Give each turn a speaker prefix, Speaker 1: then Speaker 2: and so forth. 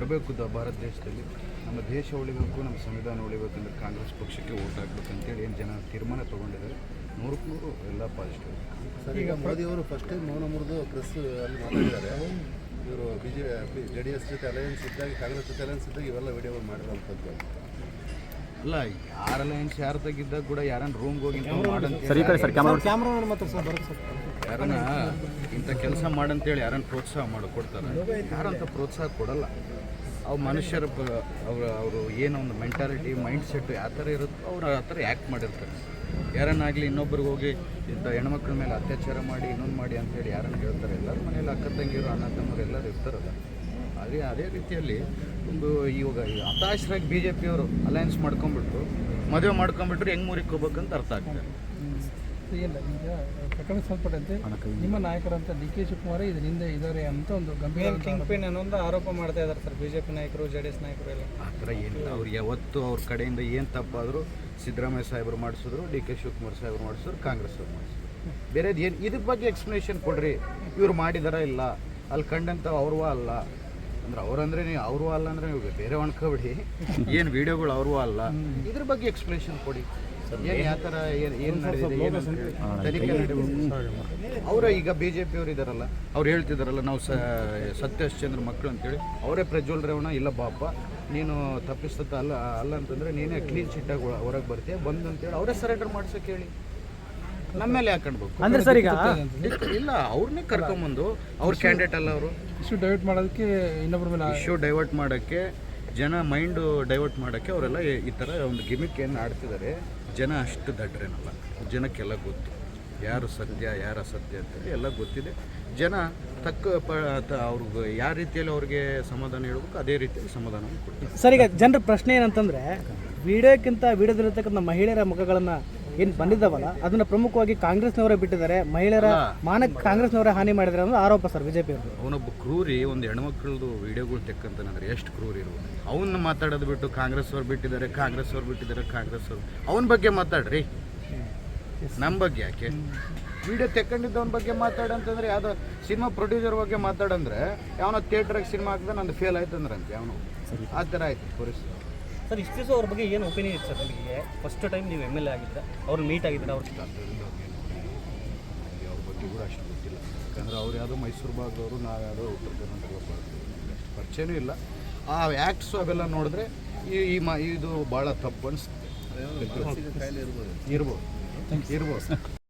Speaker 1: ಬರಬೇಕು ಭಾರತ ದೇಶದಲ್ಲಿ. ನಮ್ಮ ದೇಶ ಉಳಿಬೇಕು, ನಮ್ಮ ಸಂವಿಧಾನ ಉಳಿಬೇಕಂದ್ರೆ ಕಾಂಗ್ರೆಸ್ ಪಕ್ಷಕ್ಕೆ ಓಟ್ ಹಾಕ್ಬೇಕಂತೇಳಿ ಏನು ಜನ ತೀರ್ಮಾನ ತೊಗೊಂಡಿದ್ದಾರೆ. 100ಕ್ಕೆ 100 ಎಲ್ಲ ಪಾಸಿಟಿವ್.
Speaker 2: ಸರ್, ಈಗ ಮೋದಿಯವರು ಫಸ್ಟ್ ಟೈಮ್ ಮೌನ ಮುರಿದು ಪ್ರೆಸ್ ಅಲ್ಲಿ ಮಾತಾಡಿದ್ದಾರೆ. ಇವರು JDS ಜೊತೆ ಅಲಯನ್ಸ್ ಇದ್ದಾಗ, ಕಾಂಗ್ರೆಸ್ ಜೊತೆ ಅಲಯನ್ಸ್ ಇದ್ದಾಗ ಇವೆಲ್ಲ ವಿಡಿಯೋಗಳು ಮಾಡಿರೋಂಥದ್ದು
Speaker 1: ಅಲ್ಲ. ಯಾರ ಅಲಯನ್ಸ್ ಯಾರು ತೆಗಿದ್ದಾಗ ಕೂಡ ಯಾರನ್ನ ರೂಮ್ಗೆ ಹೋಗಿ ಯಾರನ್ನ ಇಂಥ ಕೆಲಸ ಮಾಡಂತೇಳಿ ಯಾರನ್ನ ಪ್ರೋತ್ಸಾಹ ಕೊಡ್ತಾರೆ. ಯಾರಂತ ಪ್ರೋತ್ಸಾಹ ಕೊಡಲ್ಲ. ಅವು ಮನುಷ್ಯರ ಅವರು ಏನೋ ಒಂದು ಮೆಂಟಾಲಿಟಿ, ಮೈಂಡ್ ಸೆಟ್ ಯಾವ ಥರ ಇರುತ್ತೋ ಅವ್ರು ಆ ಥರ ಆ್ಯಕ್ಟ್ ಮಾಡಿರ್ತಾರೆ. ಯಾರನ್ನಾಗಲಿ ಇನ್ನೊಬ್ರಿಗೆ ಹೋಗಿ ಇಂಥ ಹೆಣ್ಮಕ್ಳ ಮೇಲೆ ಅತ್ಯಾಚಾರ ಮಾಡಿ ಇನ್ನೊಂದು ಮಾಡಿ ಅಂತೇಳಿ ಯಾರನ್ನು ಹೇಳ್ತಾರೆ. ಎಲ್ಲರ ಮನೇಲಿ ಅಕ್ಕ ತಂಗಿರು, ಅಣ್ಣ ತಮ್ಮರು ಎಲ್ಲರೂ ಇರ್ತಾರಲ್ಲ. ಅದೇ ರೀತಿಯಲ್ಲಿ ಒಂದು ಇವಾಗ ಹತಾಶರಾಗಿ BJP ಅವರು ಅಲಯನ್ಸ್ ಮಾಡ್ಕೊಂಡ್ಬಿಟ್ರು, ಮದುವೆ ಮಾಡ್ಕೊಂಡ್ಬಿಟ್ರು, ಹೆಂಗೆ ಮುರಿಕೋಬೇಕಂತ ಅರ್ಥ ಆಗ್ತದೆ.
Speaker 3: ಇಲ್ಲ, ಈಗ ಪ್ರಕರಣ ಸಂಬಂಧಪಟ್ಟಂತೆ ನಿಮ್ಮ ನಾಯಕರಂತ DK ಶಿವಕುಮಾರ್ ಇದರಿಂದ ಇದ್ದಾರೆ ಅಂತ ಒಂದು ಗಂಭೀರ ಕಿಂಗ್ ಪಿನ್ ಅನ್ನೊಂದು ಆರೋಪ ಮಾಡ್ತಾ ಇದ್ದಾರೆ ಸರ್ BJP ನಾಯಕರು, JDS ನಾಯಕರು ಎಲ್ಲ.
Speaker 1: ಆ ಥರ ಏನಿಲ್ಲ. ಅವ್ರು ಯಾವತ್ತು ಅವ್ರ ಕಡೆಯಿಂದ ಏನು ತಪ್ಪಾದರೂ ಸಿದ್ದರಾಮಯ್ಯ ಸಾಹೇಬರು ಮಾಡಿಸಿದ್ರು, DK ಶಿವಕುಮಾರ್ ಸಾಹೇಬರು ಮಾಡಿಸಿದ್ರು, ಕಾಂಗ್ರೆಸ್ ಅವ್ರು ಮಾಡಿಸಿದ್ರು. ಬೇರೆದು ಏನು ಇದ್ರ ಬಗ್ಗೆ ಎಕ್ಸ್ಪ್ಲನೇಷನ್ ಕೊಡ್ರಿ. ಇವ್ರು ಮಾಡಿದಾರ ಇಲ್ಲ, ಅಲ್ಲಿ ಕಂಡಂತ ಅವ್ರೂ ಅಲ್ಲ ಅಂದ್ರೆ ಅವ್ರಂದ್ರೆ ನೀವು ಅವ್ರೂ ಅಲ್ಲ ಅಂದರೆ ನೀವು ಬೇರೆ ಅನ್ಕೋಬಿಡಿ. ಏನು ವೀಡಿಯೋಗಳು ಅವ್ರೂ ಅಲ್ಲ, ಇದ್ರ ಬಗ್ಗೆ ಎಕ್ಸ್ಪ್ಲನೇಷನ್ ಕೊಡಿ. ಏನು ಯಾವ ಥರ ಏನು ನಡೆದಿದೆ, ಏನು ತನಿಖೆ ನಡೀಬೇಕು. ಅವರ ಈಗ BJP ಅವರು ಇದ್ದಾರಲ್ಲ, ಅವ್ರು ಹೇಳ್ತಿದ್ದಾರಲ್ಲ ನಾವು ಸತ್ಯಶ್ಚಂದ್ರ ಮಕ್ಕಳು ಅಂತೇಳಿ. ಅವರೇ ಪ್ರಜ್ವಲ್ ರೇವಣ್ಣ ಇಲ್ಲ ಬಾಪ ನೀನು ತಪ್ಪಿಸ್ತತ್ತ ಅಲ್ಲ ಅಂತಂದರೆ ನೀನೇ ಕ್ಲೀನ್ ಚಿಟ್ಟಾಗಿ ಹೊರಗೆ ಬರ್ತೀಯ ಬಂದು ಅಂತೇಳಿ ಅವರೇ ಸರೆಂಡರ್ ಮಾಡ್ಸೋಕೆ ಹೇಳಿ. ನಮ್ಮ ಮೇಲೆ ಹಾಕೊಂಡ್ಬೇಕು
Speaker 3: ಅಂದ್ರೆ ಸರ್ ಈಗ
Speaker 1: ಇಲ್ಲ, ಅವ್ರನ್ನೇ ಕರ್ಕೊಂಬಂದು ಅವ್ರ ಕ್ಯಾಂಡಿಡೇಟ್ ಅಲ್ಲ ಅವರು.
Speaker 3: ಇಶ್ಯೂ ಡೈವರ್ಟ್ ಮಾಡೋದಕ್ಕೆ ಇನ್ನೊಬ್ಬರ ಮೇಲೆ
Speaker 1: ಇಶ್ಯೂ ಡೈವರ್ಟ್ ಮಾಡೋಕ್ಕೆ, ಜನ ಮೈಂಡು ಡೈವರ್ಟ್ ಮಾಡೋಕ್ಕೆ ಅವರೆಲ್ಲ ಈ ಥರ ಒಂದು ಗಿಮಿಕ್ ಏನು ಆಡ್ತಿದ್ದಾರೆ. ಜನ ಅಷ್ಟು ದಡ್ರೇನಲ್ಲ, ಜನಕ್ಕೆಲ್ಲ ಗೊತ್ತು ಯಾರು ಸತ್ಯ ಯಾರು ಅಸತ್ಯ ಅಂತೇಳಿ ಎಲ್ಲ ಗೊತ್ತಿದೆ. ಜನ ಅವ್ರಿಗೆ ಯಾವ ರೀತಿಯಲ್ಲಿ ಅವ್ರಿಗೆ ಸಮಾಧಾನ ಹೇಳ್ಬೇಕು ಅದೇ ರೀತಿಯಲ್ಲಿ ಸಮಾಧಾನ ಕೊಡ್ತಾರೆ.
Speaker 4: ಸರ್, ಈಗ ಜನರ ಪ್ರಶ್ನೆ ಏನಂತಂದರೆ ವಿಡಿಯೋಕ್ಕಿಂತ ವಿಡಿಯೋದಲ್ಲಿರ್ತಕ್ಕಂಥ ಮಹಿಳೆಯರ ಮುಖಗಳನ್ನು ಏನು ಬಂದಿದ್ದಾವಲ್ಲ ಅದನ್ನು ಪ್ರಮುಖವಾಗಿ ಕಾಂಗ್ರೆಸ್ನವರೇ ಬಿಟ್ಟಿದ್ದಾರೆ, ಮಹಿಳೆಯರ ಮಾನಕ್ಕೆ ಕಾಂಗ್ರೆಸ್ನವರೇ ಹಾನಿ ಮಾಡಿದ್ದಾರೆ ಅನ್ನೋದು ಆರೋಪ ಸರ್ BJP ಅವರು.
Speaker 1: ಅವನೊಬ್ಬ ಕ್ರೂರಿ ಒಂದು ಹೆಣ್ಮಕ್ಳದ್ದು ವೀಡಿಯೋಗಳು ತೆಕ್ಕಂತಾನಂದ್ರೆ ಎಷ್ಟು ಕ್ರೂರಿ ಇರ್ಬೋದು. ಅವನ್ನ ಮಾತಾಡೋದು ಬಿಟ್ಟು ಕಾಂಗ್ರೆಸ್ ಅವ್ರು ಬಿಟ್ಟಿದ್ದಾರೆ, ಕಾಂಗ್ರೆಸ್ ಅವ್ರು ಬಿಟ್ಟಿದ್ದಾರೆ, ಕಾಂಗ್ರೆಸ್ ಅವರು ಅವನ ಬಗ್ಗೆ ಮಾತಾಡ್ರಿ, ನಮ್ಮ ಬಗ್ಗೆ ಯಾಕೆ? ವಿಡಿಯೋ ತೆಕ್ಕೊಂಡಿದ್ದವನ ಬಗ್ಗೆ ಮಾತಾಡಂತಂದ್ರೆ ಯಾವುದೋ ಸಿನಿಮಾ ಪ್ರೊಡ್ಯೂಸರ್ ಬಗ್ಗೆ ಮಾತಾಡಂದ್ರೆ ಯಾವನೋ ಥಿಯೇಟ್ರಾಗ ಸಿನಿಮಾ ಹಾಕಿದ್ರೆ ನಂದು ಫೇಲ್ ಆಯ್ತು ಅಂದ್ರೆ ಅಂತ ಯಾವನು ಆ ಥರ ಆಯ್ತು ಪರಿಸ್ಥಿತಿ.
Speaker 4: ಸರ್, ಇಷ್ಟು ದಿವಸ ಅವ್ರ ಬಗ್ಗೆ ಏನು ಒಪಿನಿಯನ್ ಇತ್ತು ಸರ್ ನಿಮಗೆ? ಫಸ್ಟ್ ಟೈಮ್ ನೀವು MLA ಆಗಿದ್ದ, ಅವ್ರು ಮೀಟ್ ಆಗಿದ್ದರೆ ಅವ್ರ
Speaker 1: ಬಗ್ಗೆ ಕೂಡ ಅಷ್ಟು ಗೊತ್ತಿಲ್ಲ. ಯಾಕಂದರೆ ಅವ್ರು ಯಾವುದೋ ಮೈಸೂರು ಭಾಗದವರು, ನಾವು ಯಾವುದೋ ಉತ್ತರ ಕರ್ನಾಟಕ ಭಾಗದವರು, ಅಷ್ಟು ಪರಿಚಯನೂ ಇಲ್ಲ. ಆ ಆ್ಯಕ್ಟ್ಸು ಅವೆಲ್ಲ ನೋಡಿದ್ರೆ ಇದು ಭಾಳ ತಪ್ಪು ಅನಿಸುತ್ತೆ. ಇರ್ಬೋದು